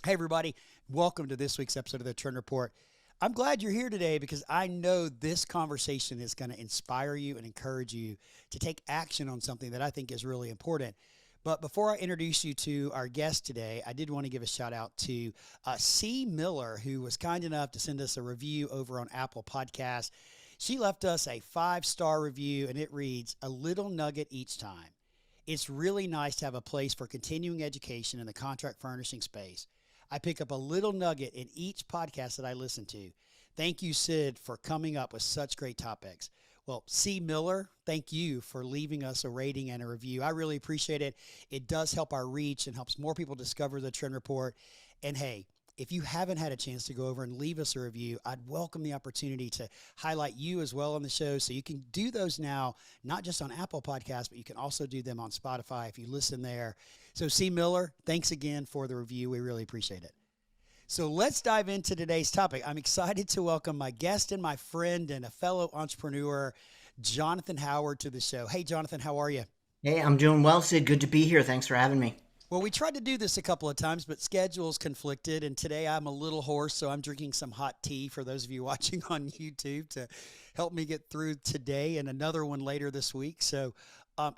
Hey, everybody. Welcome to this week's episode of the Trend Report. I'm glad you're here today because I know this conversation is going to inspire you and encourage you to take action on something that I think is really important. But before I introduce you to our guest today, I did want to give a shout out to C. Miller, who was kind enough to send us a review over on Apple Podcasts. She left us a 5-star review, and it reads, "A little nugget each time. It's really nice to have a place for continuing education in the contract furnishing space. I pick up a little nugget in each podcast that I listen to. Thank you, Sid, for coming up with such great topics." Well, C. Miller, thank you for leaving us a rating and a review. I really appreciate it. It does help our reach and helps more people discover the Trend Report. And hey, if you haven't had a chance to go over and leave us a review, I'd welcome the opportunity to highlight you as well on the show. So you can do those now, not just on Apple Podcasts, but you can also do them on Spotify if you listen there. So C. Miller, thanks again for the review. We really appreciate it. So let's dive into today's topic. I'm excited to welcome my guest and my friend and a fellow entrepreneur, Jonathan Howard, to the show. Hey, Jonathan, how are you? Hey, I'm doing well, Sid. Good to be here. Thanks for having me. Well, we tried to do this a couple of times, but schedules conflicted, and today I'm a little hoarse, so I'm drinking some hot tea for those of you watching on YouTube to help me get through today and another one later this week. So,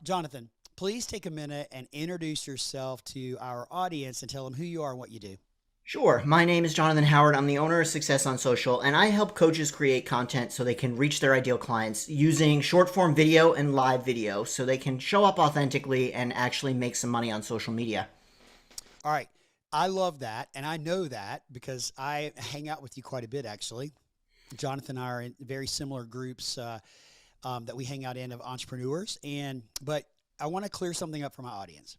Jonathan, please take a minute and introduce yourself to our audience and tell them who you are and what you do. Sure. My name is Jonathan Howard. I'm the owner of Success on Social, and I help coaches create content so they can reach their ideal clients using short form video and live video so they can show up authentically and actually make some money on social media. All right. I love that, and I know that because I hang out with you quite a bit, actually. Jonathan and I are in very similar groups that we hang out in of entrepreneurs. But I want to clear something up for my audience.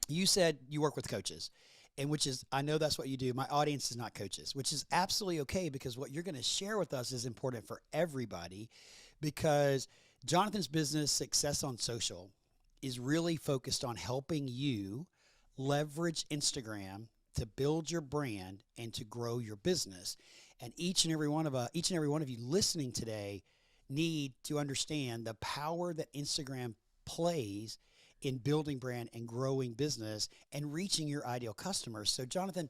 You said you work with coaches, and which is, I know that's what you do. My audience is not coaches, which is absolutely okay because what you're going to share with us is important for everybody because Jonathan's business, Success on Social, is really focused on helping you leverage Instagram to build your brand and to grow your business. And each and every one of you listening today need to understand the power that Instagram plays in building brand and growing business and reaching your ideal customers. So, Jonathan,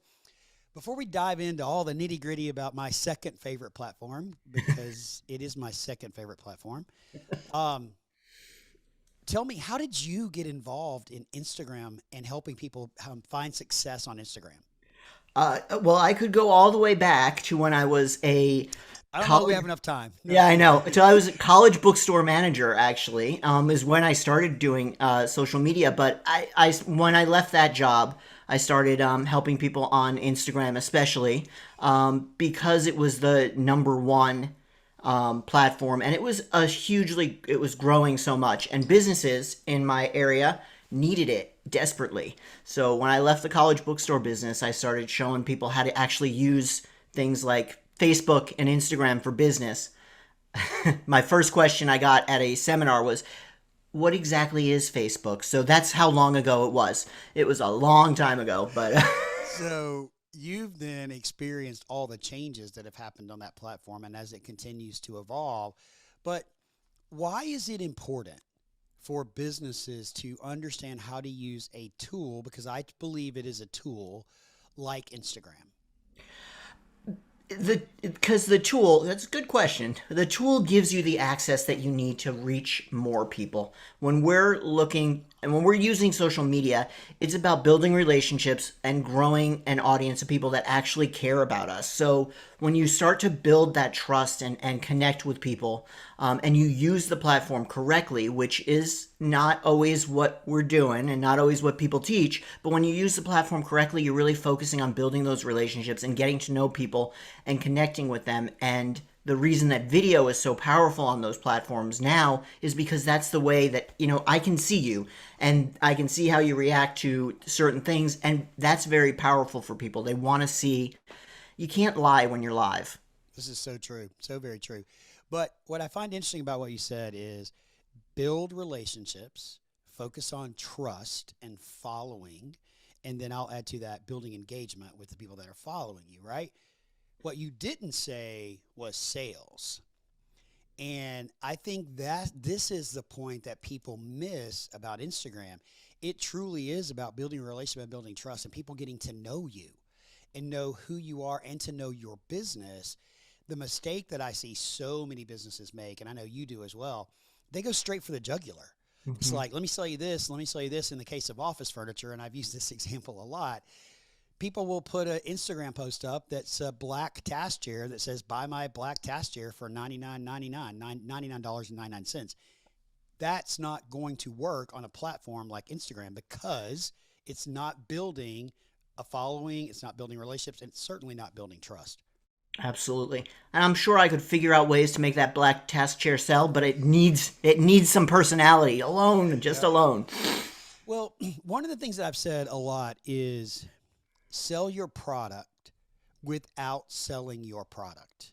before we dive into all the nitty gritty about my second favorite platform, because it is my second favorite platform, tell me, how did you get involved in Instagram and helping people find success on Instagram? Well, I could go all the way back to when I was a I don't know if we college. have enough time. No, Yeah, I go know. ahead. So I was a college bookstore manager, actually, is when I started doing social media. But when I left that job, I started helping people on Instagram, especially because it was the number one platform, and it was growing so much, and businesses in my area needed it desperately. So when I left the college bookstore business, I started showing people how to actually use things like Facebook and Instagram for business. My first question I got at a seminar was, "What exactly is Facebook?" So that's how long ago it was. It was a long time ago, but So you've then experienced all the changes that have happened on that platform and as it continues to evolve. But why is it important for businesses to understand how to use a tool? Because I believe it is a tool like Instagram. because the tool, that's a good question. The tool gives you the access that you need to reach more people. When we're looking and when we're using social media, it's about building relationships and growing an audience of people that actually care about us. So when you start to build that trust and connect with people, and you use the platform correctly, which is not always what we're doing and not always what people teach, but when you use the platform correctly, you're really focusing on building those relationships and getting to know people and connecting with them. And the reason that video is so powerful on those platforms now is because that's the way that, I can see you and I can see how you react to certain things. And that's very powerful for people. They want to see, you can't lie when you're live. This is so true, so very true. But what I find interesting about what you said is build relationships, focus on trust and following, and then I'll add to that building engagement with the people that are following you, right? What you didn't say was sales. And I think that this is the point that people miss about Instagram. It truly is about building a relationship and building trust and people getting to know you. and know who you are and to know your business, the mistake that I see so many businesses make, and I know you do as well, they go straight for the jugular. It's Hmm. like, let me sell you this, let me sell you this. In the case of office furniture, and I've used this example a lot, people will put an Instagram post up that's a black task chair that says, buy my black task chair for $99.99. That's not going to work on a platform like Instagram because it's not building a following, it's not building relationships, and it's certainly not building trust. Absolutely. And I'm sure I could figure out ways to make that black task chair sell, but it needs some personality alone, just Yep. alone. Well, one of the things that I've said a lot is sell your product without selling your product.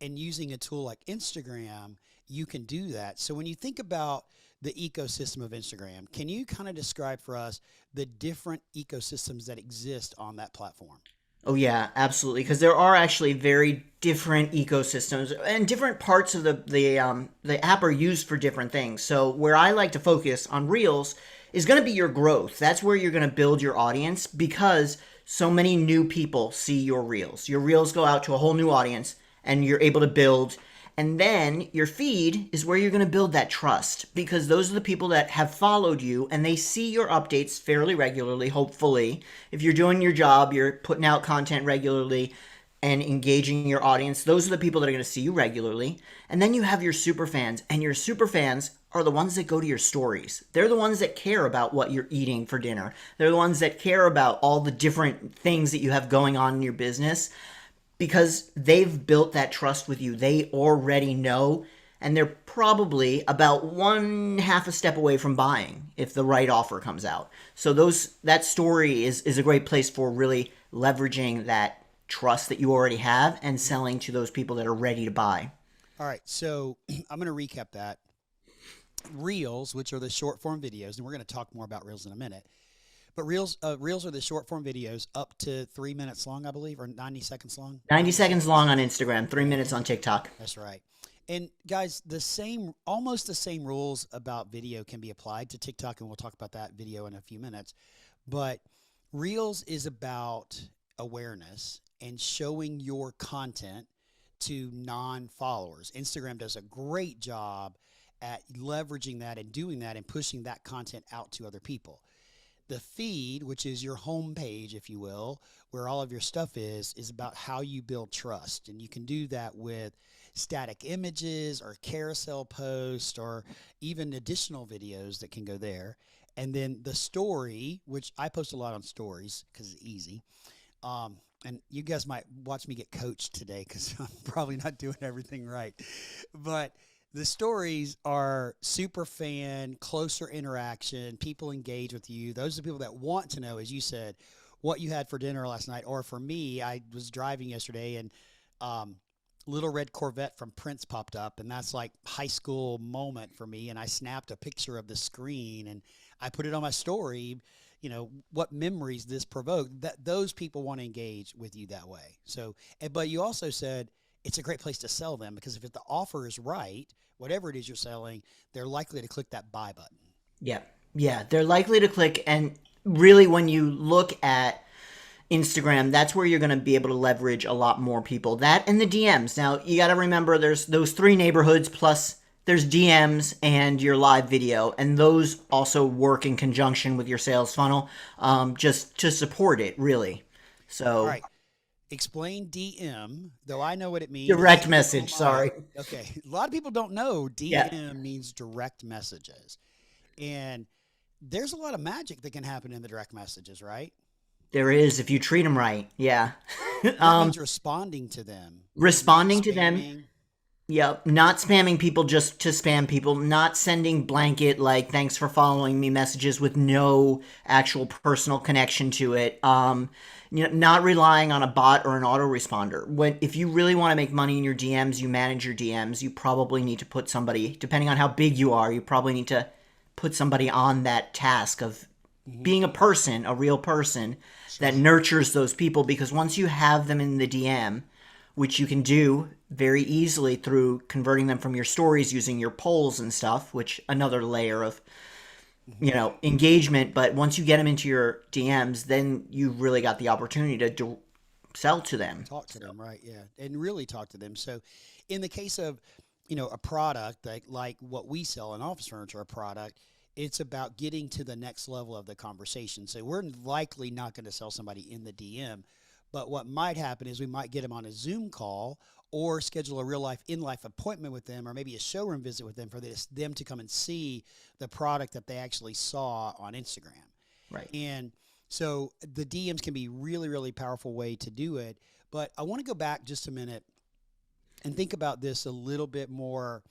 And using a tool like Instagram, you can do that. So when you think about the ecosystem of Instagram, can you kind of describe for us the different ecosystems that exist on that platform? Oh yeah, absolutely. Because there are actually very different ecosystems, and different parts of the app are used for different things. So where I like to focus on Reels is going to be your growth. That's where you're going to build your audience because so many new people see your Reels. Your Reels go out to a whole new audience, and you're able to build. And then your feed is where you're going to build that trust because those are the people that have followed you and they see your updates fairly regularly, hopefully. If you're doing your job, you're putting out content regularly and engaging your audience. Those are the people that are going to see you regularly. And then you have your super fans, and your super fans are the ones that go to your stories. They're the ones that care about what you're eating for dinner. They're the ones that care about all the different things that you have going on in your business because they've built that trust with you. They already know, and they're probably about one half a step away from buying if the right offer comes out. So that story is a great place for really leveraging that trust that you already have and selling to those people that are ready to buy. All right, so I'm going to recap that. Reels, which are the short form videos, and we're going to talk more about Reels in a minute. But Reels are the short form videos up to 3 minutes long, I believe, or 90 seconds long. 90 90 seconds seconds. long on Instagram, 3 minutes on TikTok. That's right. And guys, almost the same rules about video can be applied to TikTok, and we'll talk about that video in a few minutes. But Reels is about awareness and showing your content to non-followers. Instagram does a great job at leveraging that and doing that and pushing that content out to other people. The feed, which is your home page, if you will, where all of your stuff is about how you build trust. And you can do that with static images or carousel posts or even additional videos that can go there. And then the story, which I post a lot on stories because it's easy. And you guys might watch me get coached today because I'm probably not doing everything right. But the stories are super fan, closer interaction. People engage with you. Those are the people that want to know, as you said, what you had for dinner last night. Or for me, I was driving yesterday and Little Red Corvette from Prince popped up, and that's like high school moment for me. And I snapped a picture of the screen and I put it on my story. You know what memories this provoked. That those people want to engage with you that way. So, but you also said it's a great place to sell them because if the offer is right, whatever it is you're selling, they're likely to click that buy button. Yeah. Yeah. They're likely to click. And really, when you look at Instagram, that's where you're going to be able to leverage a lot more people. That and the DMs. Now, you got to remember there's those three neighborhoods plus there's DMs and your live video. And those also work in conjunction with your sales funnel just to support it, really. All So, right. Explain DM, though I know what it means, and direct some people message. might. Sorry. Okay. A lot of people don't know Yeah. DM means direct messages. And there's a lot of magic that can happen in the direct messages, right? There is if you treat them right. Yeah. That means responding to them, not Responding to them. spamming. Yep, not spamming people just to spam people, not sending blanket like thanks for following me messages with no actual personal connection to it. Not relying on a bot or an autoresponder. When if you really want to make money in your DMs, you manage your DMs, you probably need to put somebody, depending on how big you are, you probably need to put somebody on that task of Hmm. being a person, a real person that Sure. nurtures those people because once you have them in the DM, which you can do very easily through converting them from your stories using your polls and stuff, which another layer of Hmm. engagement. But once you get them into your DMs, then you've really got the opportunity to sell to them. Talk to them, right? Yeah, and really talk to them. So, in the case of, a product like what we sell in office furniture, a product, it's about getting to the next level of the conversation. So we're likely not going to sell somebody in the DM, but what might happen is we might get them on a Zoom call or schedule a real life in life appointment with them, or maybe a showroom visit with them for them to come and see the product that they actually saw on Instagram. Right. And so the DMs can be really, really powerful way to do it. But I want to go back just a minute and think about this a little bit more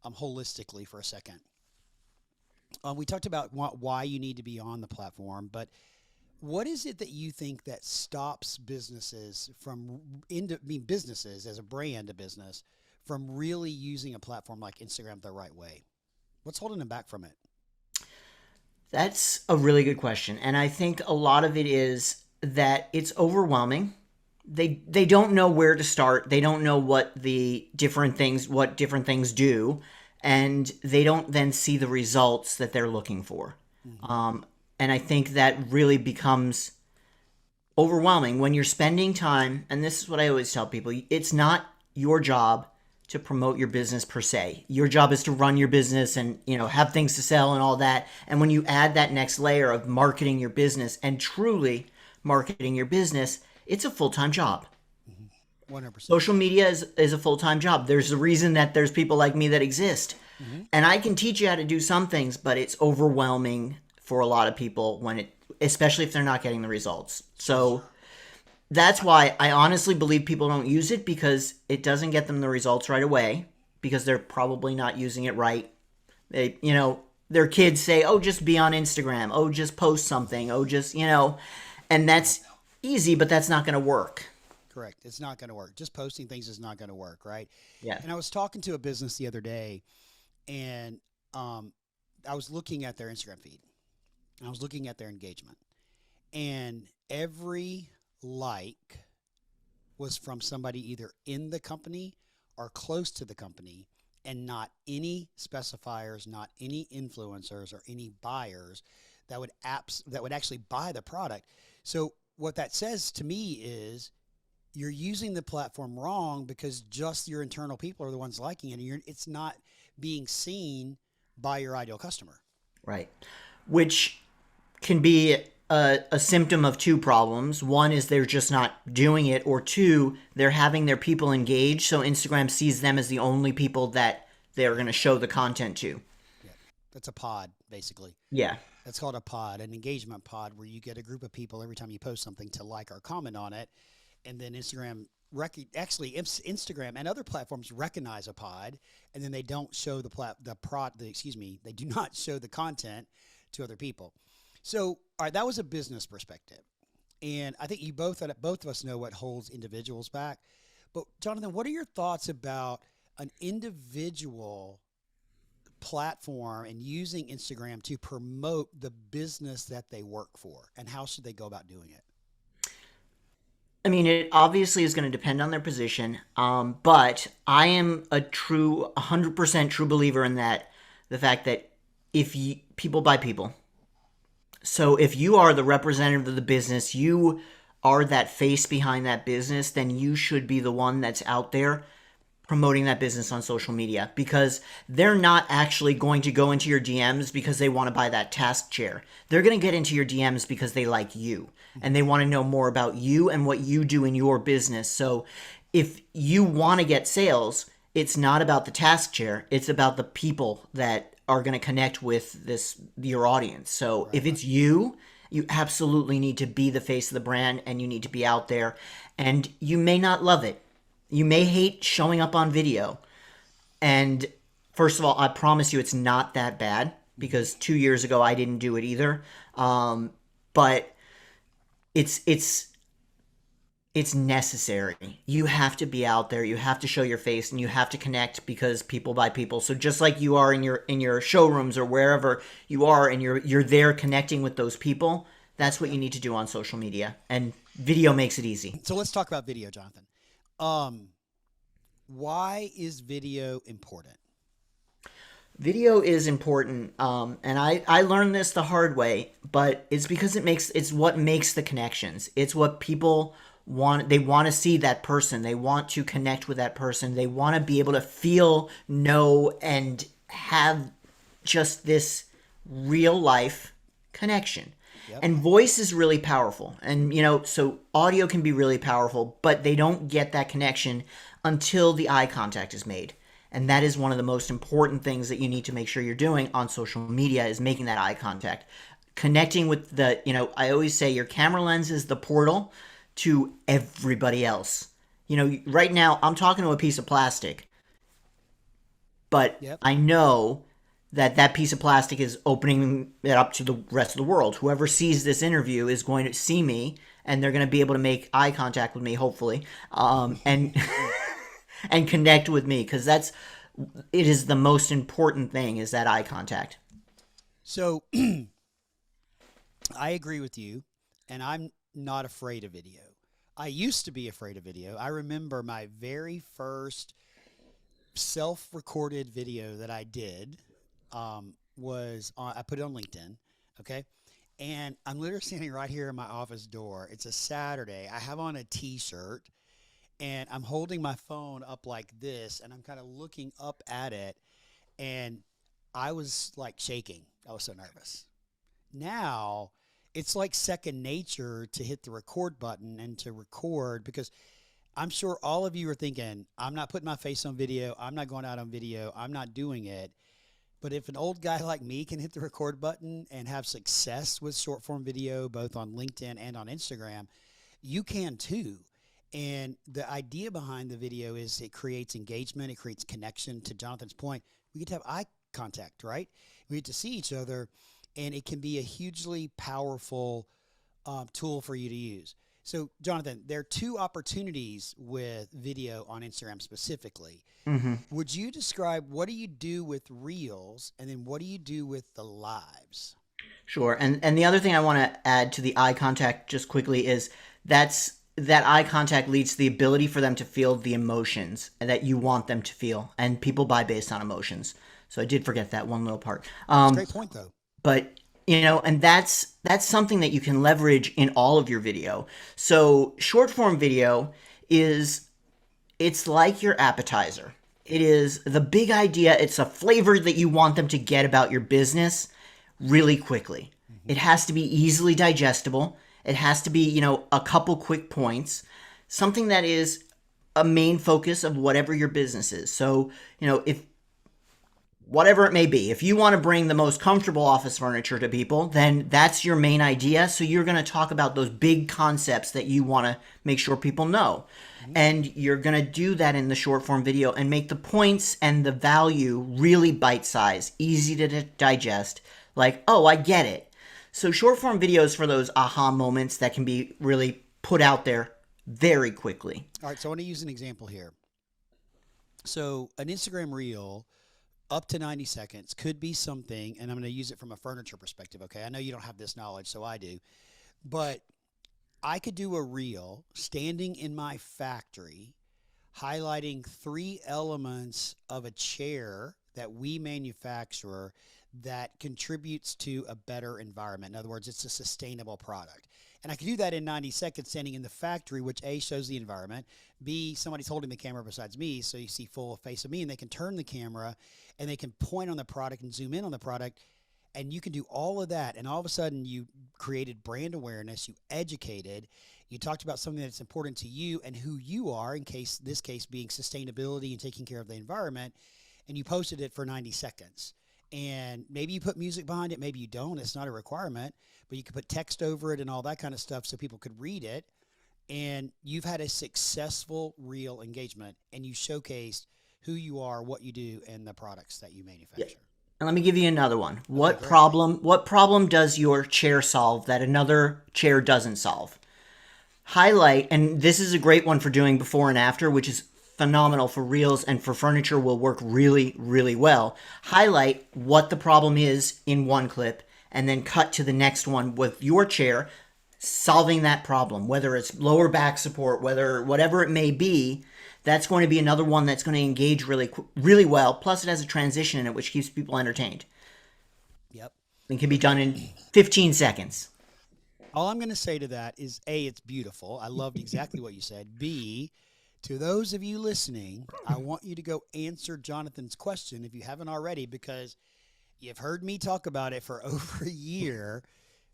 holistically for a second. We talked about why you need to be on the platform, but what is it that you think that stops businesses from businesses as a brand, a business, from really using a platform like Instagram the right way? What's holding them back from it? That's a really good question. And I think a lot of it is that it's overwhelming. They don't know where to start. They don't know what different things do, and they don't then see the results that they're looking for. And I think that really becomes overwhelming when you're spending time. And this is what I always tell people: it's not your job to promote your business per se. Your job is to run your business and, have things to sell and all that. And when you add that next layer of marketing your business and truly marketing your business, it's a full-time job. 100%. Social media is a full-time job. There's a reason that there's people like me that exist. And I can teach you how to do some things, but it's overwhelming for a lot of people especially if they're not getting the results. So that's why I honestly believe people don't use it, because it doesn't get them the results right away, because they're probably not using it right. Their kids say, oh, just be on Instagram. Oh, just post something. Oh, just, and that's easy, but that's not going to work. Correct. It's not going to work. Just posting things is not going to work, right? Yeah. And I was talking to a business the other day, and I was looking at their Instagram feed. I was looking at their engagement, and every like was from somebody either in the company or close to the company, and not any specifiers, not any influencers or any buyers that would actually buy the product. So what that says to me is you're using the platform wrong, because just your internal people are the ones liking it, and it's not being seen by your ideal customer. Right. Which can be a symptom of two problems. One is they're just not doing it, or two, they're having their people engaged, so Instagram sees them as the only people that they're going to show the content to. Yeah. That's a pod, basically. Yeah. That's called a pod, an engagement pod, where you get a group of people every time you post something to like or comment on it. And then Instagram and other platforms recognize a pod, and then they don't show they do not show the content to other people. So, all right, that was a business perspective. And I think both of us know what holds individuals back. But Jonathan, what are your thoughts about an individual platform and using Instagram to promote the business that they work for, and how should they go about doing it? I mean, it obviously is going to depend on their position, but I am a 100% true believer in the fact that people buy people. So if you are the representative of the business, you are that face behind that business, then you should be the one that's out there promoting that business on social media, because they're not actually going to go into your DMs because they want to buy that task chair. They're going to get into your DMs because they like you and they want to know more about you and what you do in your business. So if you want to get sales, it's not about the task chair. It's about the people that are going to connect with your audience. So if it's you absolutely need to be the face of the brand, and you need to be out there. And you may not love it. You may hate showing up on video. And first of all, I promise you it's not that bad, because 2 years ago I didn't do it either. But it's necessary. You have to be out there. You have to show your face, and you have to connect, because people buy people. So just like you are in your showrooms or wherever you are, and you're there connecting with those people, that's what you need to do on social media. And video makes it easy. So let's talk about video, Jonathan. Why is video important? Video is important, and I learned this the hard way, but it's because it's what makes the connections. It's what people they want to see that person. They want to connect with that person. They want to be able to feel, know, and have just this real life connection. Yep. And voice is really powerful. And, so audio can be really powerful, but they don't get that connection until the eye contact is made. And that is one of the most important things that you need to make sure you're doing on social media is making that eye contact. Connecting with I always say your camera lens is the portal to everybody else. Right now I'm talking to a piece of plastic, but Yep. I know that piece of plastic is opening it up to the rest of the world. Whoever sees this interview is going to see me, and they're going to be able to make eye contact with me, hopefully, and and connect with me, because it is the most important thing, is that eye contact. So I agree with you, and I'm not afraid of video. I used to be afraid of video. I remember my very first self-recorded video that I did I put it on LinkedIn, okay? And I'm literally standing right here in my office door. It's a Saturday. I have on a t-shirt and I'm holding my phone up like this and I'm kind of looking up at it and I was like shaking. I was so nervous. Now it's like second nature to hit the record button and to record because I'm sure all of you are thinking, I'm not putting my face on video. I'm not going out on video. I'm not doing it. But if an old guy like me can hit the record button and have success with short form video, both on LinkedIn and on Instagram, you can too. And the idea behind the video is it creates engagement. It creates connection. To Jonathan's point, we get to have eye contact, right? We get to see each other, and it can be a hugely powerful tool for you to use. So, Jonathan, there are two opportunities with video on Instagram specifically. Mm-hmm. Would you describe what do you do with Reels, and then what do you do with the lives? Sure. And the other thing I want to add to the eye contact just quickly is that eye contact leads to the ability for them to feel the emotions that you want them to feel. And people buy based on emotions. So I did forget that one little part. That's a great point, though. But and that's something that you can leverage in all of your video. So short form video it's like your appetizer. It is the big idea. It's a flavor that you want them to get about your business really quickly. Mm-hmm. It has to be easily digestible. It has to be, a couple quick points, something that is a main focus of whatever your business is. So, if whatever it may be, if you want to bring the most comfortable office furniture to people, then that's your main idea. So you're going to talk about those big concepts that you want to make sure people know. Mm-hmm. And you're going to do that in the short form video and make the points and the value really bite size, easy to digest. Like, oh, I get it. So short form videos for those aha moments that can be really put out there very quickly. All right, so I want to use an example here. So an Instagram reel up to 90 seconds could be something, and I'm going to use it from a furniture perspective, okay? I know you don't have this knowledge, so I do. But I could do a reel standing in my factory highlighting 3 elements of a chair that we manufacture that contributes to a better environment. In other words, it's a sustainable product. And I can do that in 90 seconds standing in the factory, which A, shows the environment, B, somebody's holding the camera besides me, so you see full face of me, and they can turn the camera and they can point on the product and zoom in on the product, and you can do all of that, and all of a sudden you created brand awareness, you educated, you talked about something that's important to you and who you are, this case being sustainability and taking care of the environment, and you posted it for 90 seconds. And maybe you put music behind it, maybe you don't. It's not a requirement, but you could put text over it and all that kind of stuff so people could read it. And you've had a successful real engagement, and you showcased who you are, what you do, and the products that you manufacture. Yeah. And let me give you another one. What problem does your chair solve that another chair doesn't solve? Highlight, and this is a great one for doing before and after, which is phenomenal for reels and for furniture, will work really, really well. Highlight what the problem is in one clip and then cut to the next one with your chair solving that problem, whether it's lower back support, whatever it may be. That's going to be another one that's going to engage really, really well. Plus it has a transition in it, which keeps people entertained. Yep. It can be done in 15 seconds. All I'm going to say to that is A, it's beautiful. I loved exactly what you said. B, to those of you listening, I want you to go answer Jonathan's question if you haven't already, because you've heard me talk about it for over a year.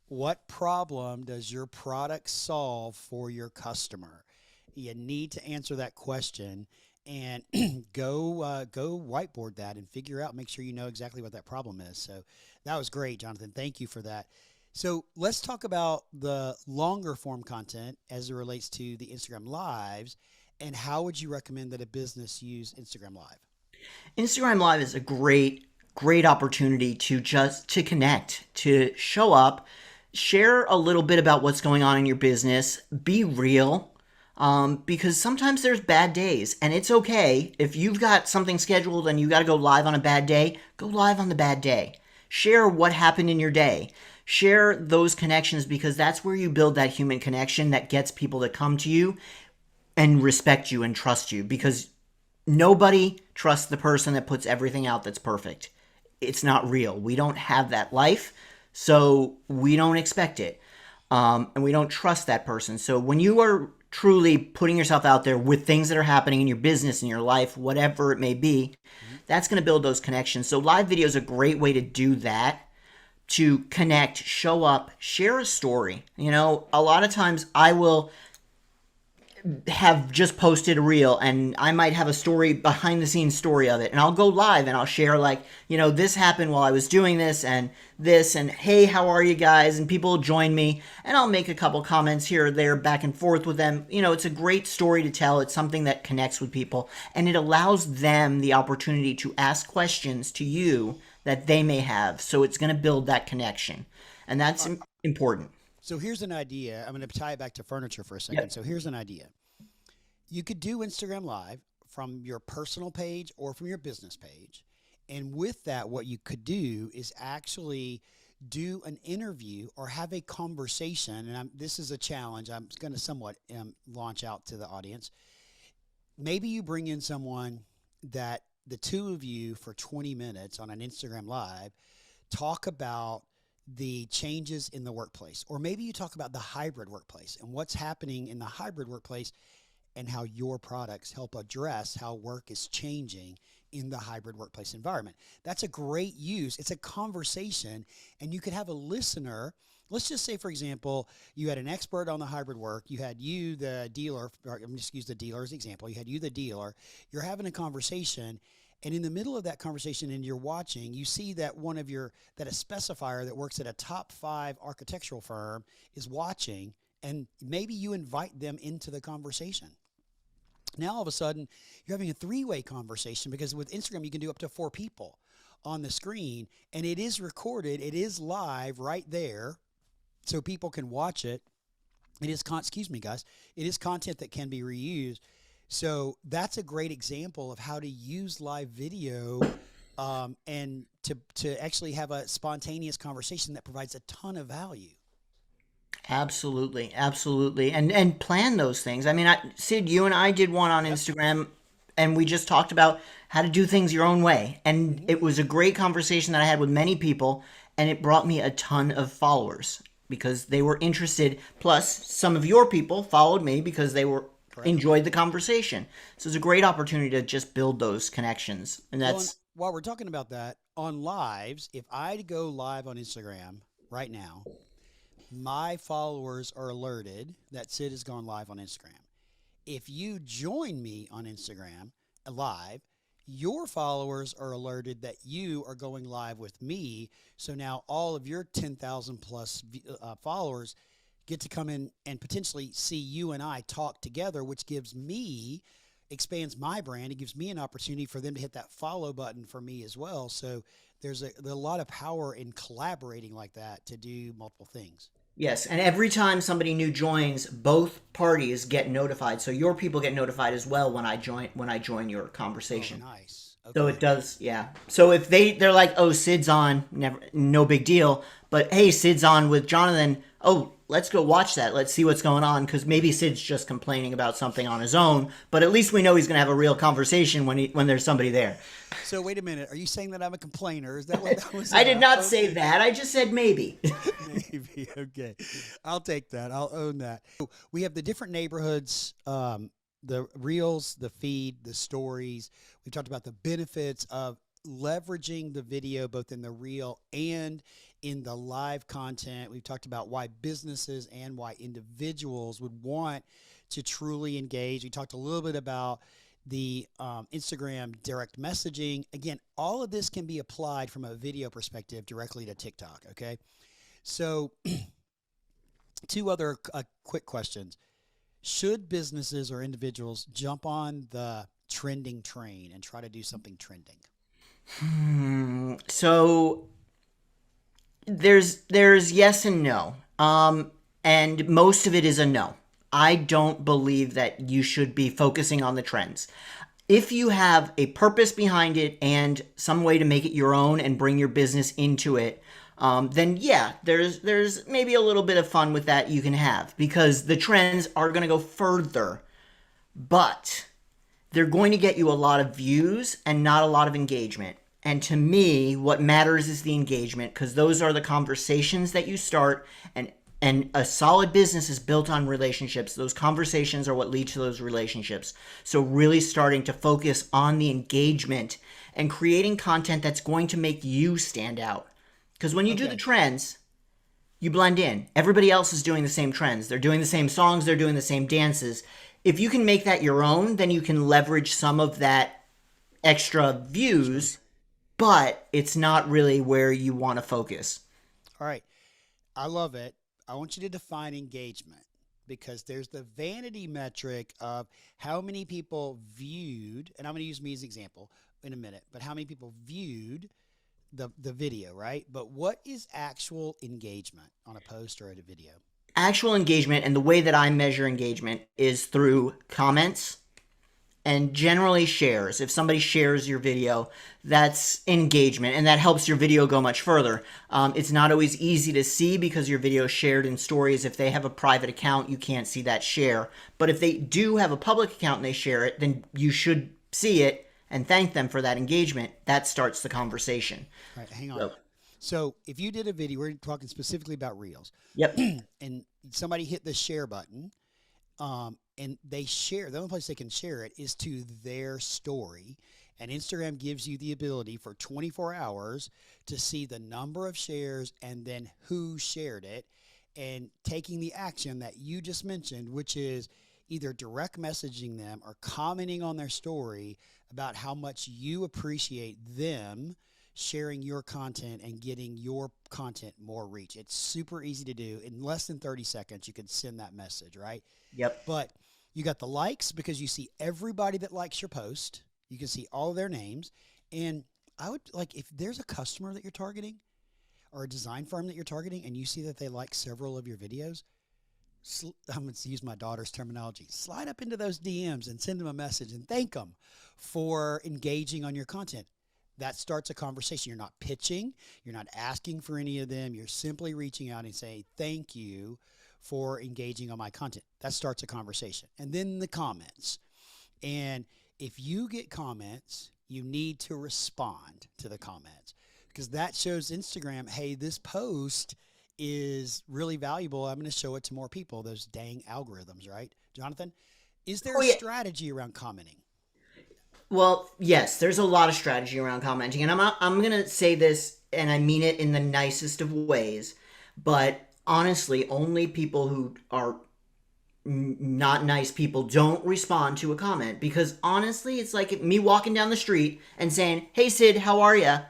What problem does your product solve for your customer? You need to answer that question and go whiteboard that and figure out, make sure you know exactly what that problem is. So that was great, Jonathan. Thank you for that. So let's talk about the longer form content as it relates to the Instagram Lives. And how would you recommend that a business use Instagram Live? Instagram Live is a great opportunity to just to connect, to show up, share a little bit about what's going on in your business, be real. Because sometimes there's bad days, and it's okay if you've got something scheduled and you got to go live on a bad day. Go live on the bad day. Share what happened in your day. Share those connections, because that's where you build that human connection that gets people to come to you and respect you and trust you, because nobody trusts the person that puts everything out that's perfect. It's not real. We don't have that life, so we don't expect it. And we don't trust that person. So when you are truly putting yourself out there with things that are happening in your business, in your life, whatever it may be, that's going to build those connections. So live video is a great way to do that, to connect, show up, share a story. You know, a lot of times I will have just posted a reel and I might have a story, behind the scenes story of it, and I'll go live and I'll share, like, you know, this happened while I was doing this, and hey, how are you guys? And people join me, and I'll make a couple comments here or there, back and forth with them. You know, it's a great story to tell. It's something that connects with people, and it allows them the opportunity to ask questions to you that they may have. So it's going to build that connection, and that's important. So here's an idea. I'm going to tie it back to furniture for a second. Yep. So here's an idea. You could do Instagram Live from your personal page or from your business page. And with that, what you could do is actually do an interview or have a conversation. And this is a challenge I'm going to somewhat launch out to the audience. Maybe you bring in someone that the two of you for 20 minutes on an Instagram Live talk about the changes in the workplace, or maybe you talk about the hybrid workplace and what's happening in the hybrid workplace and how your products help address how work is changing in the hybrid workplace environment. That's a great use. It's a conversation, and you could have a listener. Let's just say, for example, you had an expert on the hybrid work. You had you, the dealer, or I'm just use the dealer as an example. You had you, the dealer. You're having a conversation, and in the middle of that conversation, and you're watching, you see that that a specifier that works at a top 5 architectural firm is watching, and maybe you invite them into the conversation. Now, all of a sudden, you're having a 3-way conversation, because with Instagram, you can do up to 4 people on the screen, and it is recorded. It is live right there, so people can watch it. It is, excuse me, guys, it is content that can be reused. So that's a great example of how to use live video and to actually have a spontaneous conversation that provides a ton of value. Absolutely, absolutely, and plan those things. I mean, Sid, you and I did one on Instagram, and we just talked about how to do things your own way, and it was a great conversation that I had with many people, and it brought me a ton of followers because they were interested. Plus, some of your people followed me because they were enjoyed the conversation. So it's a great opportunity to just build those connections, and that's while we're talking about that on lives. If I go live on Instagram right now, my followers are alerted that Sid has gone live on Instagram. If you join me on Instagram live, your followers are alerted that you are going live with me. So now all of your 10,000 plus followers get to come in and potentially see you and I talk together, which expands my brand. It gives me an opportunity for them to hit that follow button for me as well. So there's a lot of power in collaborating like that to do multiple things. yes. And every time somebody new joins, both parties get notified. So your people get notified as well when I join your conversation. Oh, nice. So Okay. it does, yeah. So if they're like, oh, Sid's on, no big deal. But hey, Sid's on with Jonathan. oh, let's go watch that. Let's see what's going on, because maybe Sid's just complaining about something on his own, but at least we know he's going to have a real conversation when there's somebody there. So wait a minute. Are you saying that I'm a complainer? Is that what that was I did about? not say Okay. that. I just said maybe. Maybe. Okay. I'll take that. I'll own that. We have the different neighborhoods, the reels, the feed, the stories. We've talked about the benefits of leveraging the video both in the reel and in the live content. We've talked about why businesses and why individuals would want to truly engage. We talked a little bit about the Instagram direct messaging. Again, all of this can be applied from a video perspective directly to TikTok. Okay. So, two other quick questions. Should businesses or individuals jump on the trending train and try to do something trending? So there's yes and no. And most of it is a no. I don't believe that you should be focusing on the trends. If you have a purpose behind it and some way to make it your own and bring your business into it, then yeah, there's maybe a little bit of fun with that you can have, because the trends are going to go further, but they're going to get you a lot of views and not a lot of engagement. And to me, what matters is the engagement, because those are the conversations that you start, and a solid business is built on relationships. Those conversations are what lead to those relationships. So really starting to focus on the engagement and creating content that's going to make you stand out. Because when you do the Okay. trends, you blend in. Everybody else is doing the same trends. They're doing the same songs. They're doing the same dances. If you can make that your own, then you can leverage some of that extra Sure. views, but it's not really where you want to focus. All right. I love it. I want you to define engagement because there's the vanity metric of how many people viewed, and I'm going to use me as an example in a minute, but how many people viewed the video, right? But what is actual engagement on a post or at a video? Actual engagement, and the way that I measure engagement is through comments and generally shares. If somebody shares your video, that's engagement, and that helps your video go much further. It's not always easy to see because your video is shared in stories. If they have a private account, you can't see that share. But if they do have a public account and they share it, then you should see it and thank them for that engagement. That starts the conversation. All right, hang on. So, So if you did a video, we're talking specifically about reels, yep. and somebody hit the share button, and they share, the only place they can share it is to their story. And Instagram gives you the ability for 24 hours to see the number of shares and then who shared it, and taking the action that you just mentioned, which is either direct messaging them or commenting on their story about how much you appreciate them sharing your content and getting your content more reach. It's super easy to do. In less than 30 seconds, you can send that message, right? Yep. But you got the likes because you see everybody that likes your post. You can see all of their names. And I would like, if there's a customer that you're targeting or a design firm that you're targeting and you see that they like several of your videos, I'm going to use my daughter's terminology, slide up into those DMs and send them a message and thank them for engaging on your content. That starts a conversation. You're not pitching. You're not asking for any of them. You're simply reaching out and saying, thank you for engaging on my content. That starts a conversation. And then the comments. And if you get comments, you need to respond to the comments because that shows Instagram, hey, this post is really valuable. I'm going to show it to more people. Those dang algorithms, right? Jonathan, is there Oh, a yeah. strategy around commenting? Well, yes, there's a lot of strategy around commenting, and I'm gonna say this, and I mean it in the nicest of ways, but honestly, only people who are not nice people don't respond to a comment, because honestly, it's like me walking down the street and saying, "Hey Sid, how are ya?"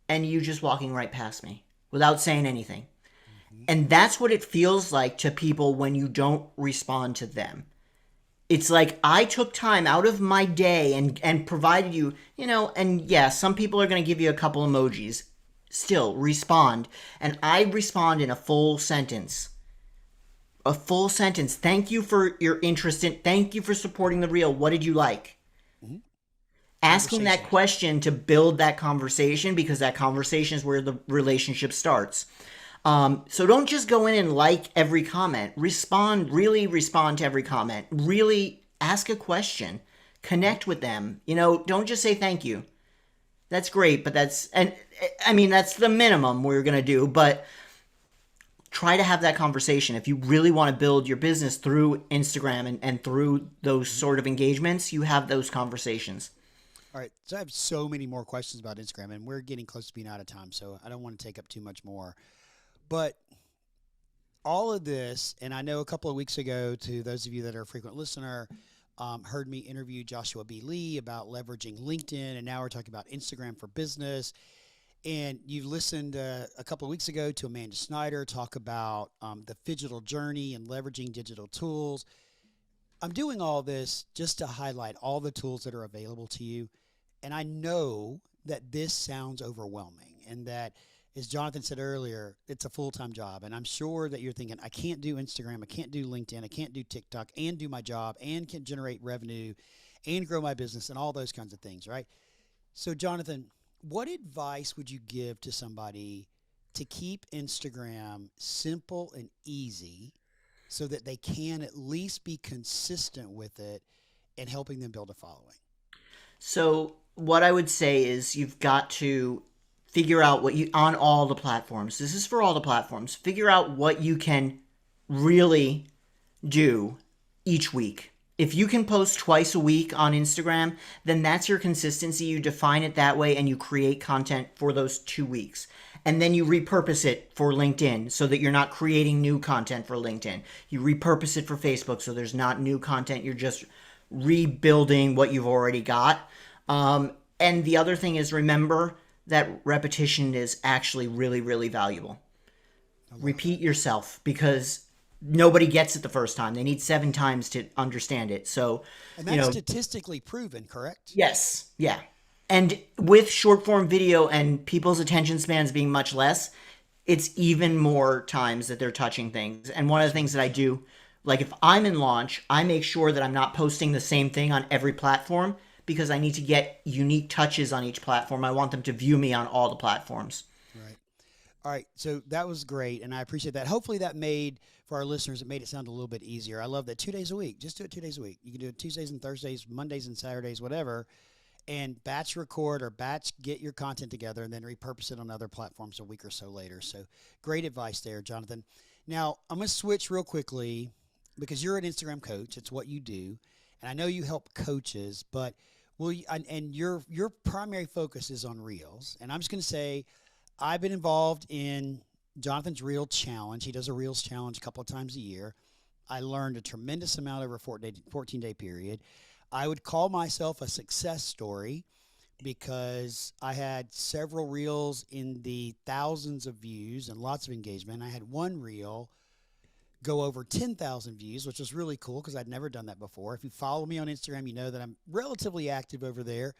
and you just walking right past me without saying anything. Mm-hmm. And that's what it feels like to people when you don't respond to them. It's like I took time out of my day and provided you, and yeah, some people are going to give you a couple emojis. Still, respond. And I respond in a full sentence. A full sentence. Thank you for your interest in, thank you for supporting the reel. What did you like? Mm-hmm. Asking that Conversation. question to build that conversation, because that conversation is where the relationship starts. So don't just go in and like every comment. Really respond to every comment. Really ask a question. Connect with them. Don't just say thank you. That's great, but that's the minimum we're going to do, but try to have that conversation. If you really want to build your business through Instagram and through those sort of engagements, you have those conversations. All right. So I have so many more questions about Instagram, and we're getting close to being out of time, so I don't want to take up too much more. But all of this, and I know a couple of weeks ago, to those of you that are a frequent listener, heard me interview Joshua B. Lee about leveraging LinkedIn, and now we're talking about Instagram for business. And you listened a couple of weeks ago to Amanda Snyder talk about the digital journey and leveraging digital tools. I'm doing all this just to highlight all the tools that are available to you. And I know that this sounds overwhelming and that, as Jonathan said earlier, it's a full-time job. And I'm sure that you're thinking, I can't do Instagram, I can't do LinkedIn, I can't do TikTok and do my job and can generate revenue and grow my business and all those kinds of things, right? So, Jonathan, what advice would you give to somebody to keep Instagram simple and easy so that they can at least be consistent with it and helping them build a following? So what I would say is you've got to figure out on all the platforms. This is for all the platforms. Figure out what you can really do each week. If you can post twice a week on Instagram, then that's your consistency. You define it that way and you create content for those 2 weeks. And then you repurpose it for LinkedIn so that you're not creating new content for LinkedIn. You repurpose it for Facebook so there's not new content. You're just rebuilding what you've already got. And the other thing is, remember that repetition is actually really, really valuable. Repeat yourself, because nobody gets it the first time. They need 7 times to understand it. So, And that's statistically proven, correct? yes, yeah. And with short form video and people's attention spans being much less, it's even more times that they're touching things. And one of the things that I do, like if I'm in launch, I make sure that I'm not posting the same thing on every platform, because I need to get unique touches on each platform. I want them to view me on all the platforms. Right. All right. So that was great. And I appreciate that. Hopefully that made, for our listeners, it made it sound a little bit easier. I love that 2 days a week. Just do it 2 days a week. You can do it Tuesdays and Thursdays, Mondays and Saturdays, whatever, and batch record or batch get your content together and then repurpose it on other platforms a week or so later. So great advice there, Jonathan. Now, I'm going to switch real quickly because you're an Instagram coach. It's what you do. And I know you help coaches, but and your primary focus is on Reels. And I'm just going to say I've been involved in Jonathan's Reel Challenge. He does a Reels Challenge a couple of times a year. I learned a tremendous amount over a 14-day period. I would call myself a success story because I had several reels in the thousands of views and lots of engagement. I had one reel go over 10,000 views, which was really cool because I'd never done that before. If you follow me on Instagram, you know that I'm relatively active over there.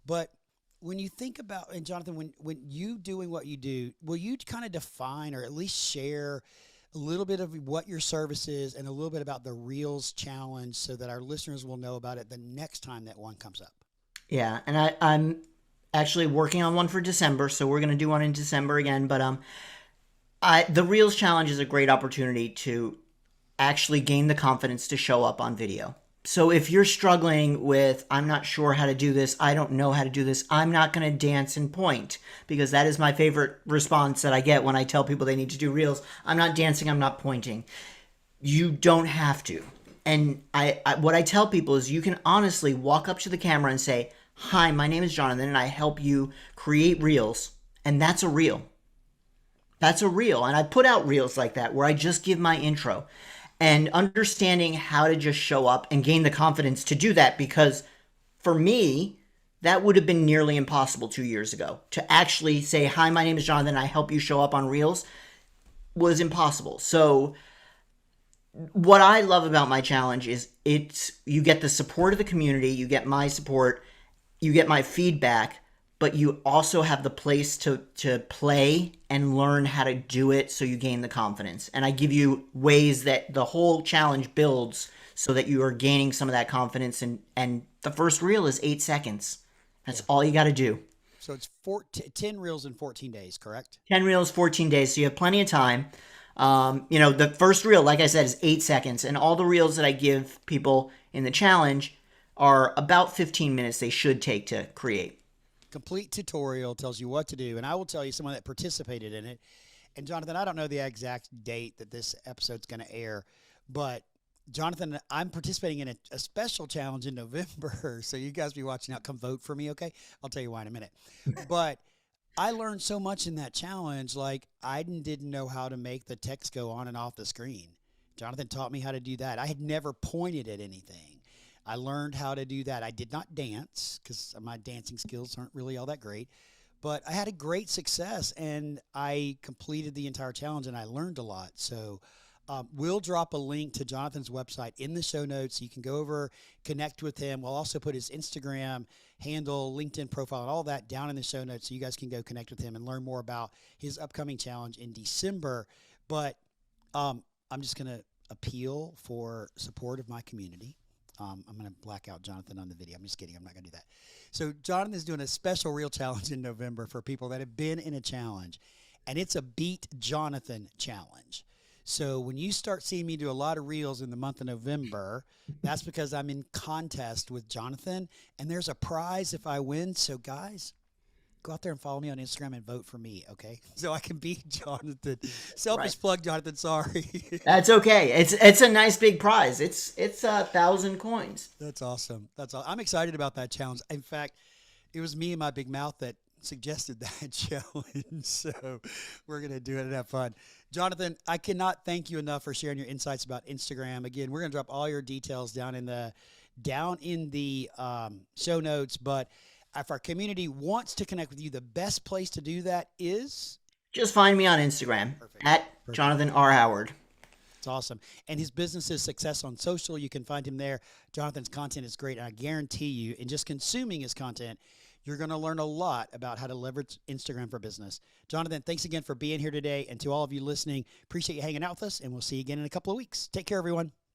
But when you think about, and Jonathan, when you doing what you do, will you kind of define or at least share a little bit of what your service is and a little bit about the Reels Challenge so that our listeners will know about it the next time that one comes up? Yeah, and I'm actually working on one for December, so we're going to do one in December again. But the Reels Challenge is a great opportunity to actually gain the confidence to show up on video. So if you're struggling with, I'm not sure how to do this, I don't know how to do this, I'm not going to dance and point, because that is my favorite response that I get when I tell people they need to do Reels. I'm not dancing, I'm not pointing. You don't have to. And what I tell people is you can honestly walk up to the camera and say, hi, my name is Jonathan, and I help you create Reels. And that's a Reel. That's a Reel. And I put out Reels like that where I just give my intro. And understanding how to just show up and gain the confidence to do that, because for me, that would have been nearly impossible 2 years ago. To actually say, hi, my name is Jonathan, I help you show up on Reels, was impossible. So what I love about my challenge is you get the support of the community, you get my support, you get my feedback, but you also have the place to play and learn how to do it, so you gain the confidence. And I give you ways that the whole challenge builds so that you are gaining some of that confidence. And the first reel is 8 seconds. That's all you got to do. So it's 10 reels in 14 days, correct? 10 reels, 14 days. So you have plenty of time. The first reel, like I said, is 8 seconds. And all the reels that I give people in the challenge are about 15 minutes they should take to create. Complete tutorial tells you what to do. And I will tell you someone that participated in it. And Jonathan, I don't know the exact date that this episode's going to air, but Jonathan, I'm participating in a special challenge in November. So you guys be watching out. Come vote for me, okay? I'll tell you why in a minute. But I learned so much in that challenge. Like, I didn't know how to make the text go on and off the screen. Jonathan taught me how to do that. I had never pointed at anything. I learned how to do that. I did not dance because my dancing skills aren't really all that great, but I had a great success and I completed the entire challenge and I learned a lot. So we'll drop a link to Jonathan's website in the show notes. So you can go over, connect with him. We'll also put his Instagram handle, LinkedIn profile, and all that down in the show notes so you guys can go connect with him and learn more about his upcoming challenge in December. But I'm just going to appeal for support of my community. I'm going to black out Jonathan on the video. I'm just kidding. I'm not going to do that. So Jonathan is doing a special reel challenge in November for people that have been in a challenge, and it's a Beat Jonathan challenge. So when you start seeing me do a lot of reels in the month of November, that's because I'm in contest with Jonathan, and there's a prize if I win. So guys, go out there and follow me on Instagram and vote for me, okay? So I can beat Jonathan. Selfish plug, Jonathan. Sorry. That's okay. It's a nice big prize. It's 1,000 coins. That's awesome. That's all. I'm excited about that challenge. In fact, it was me and my big mouth that suggested that challenge. So we're going to do it and have fun. Jonathan, I cannot thank you enough for sharing your insights about Instagram. Again, we're going to drop all your details down in the show notes. But if our community wants to connect with you, the best place to do that is? Just find me on Instagram at Jonathan R. Howard. It's awesome. And his business is Success on Social. You can find him there. Jonathan's content is great. And I guarantee you, in just consuming his content, you're going to learn a lot about how to leverage Instagram for business. Jonathan, thanks again for being here today. And to all of you listening, appreciate you hanging out with us. And we'll see you again in a couple of weeks. Take care, everyone.